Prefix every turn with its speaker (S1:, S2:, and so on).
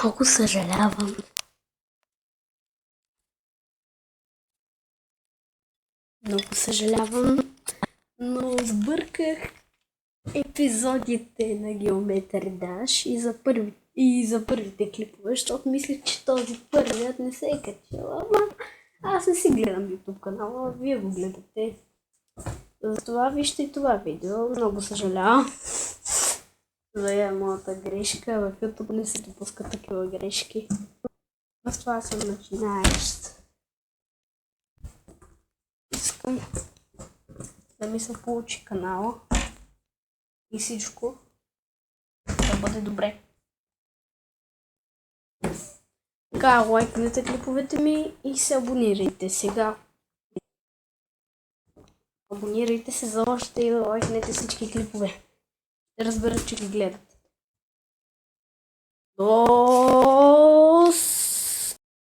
S1: Много съжалявам. Много съжалявам, но сбърках епизодите на Геометър Даш и за първите клипове, защото мислех, че този първият не се е качил, ама аз не си гледам YouTube канала, вие го гледате. Затова вижте и това видео, много съжалявам за моята грешка, в YouTube не се допускат такива грешки. С това съм начинаещ. Искам да ми се получи канала и всичко да бъде добре. Така, лайкнете клиповете ми и се абонирайте сега. Абонирайте се за още и лайкнете всички клипове. Да разберат, че ги гледат. До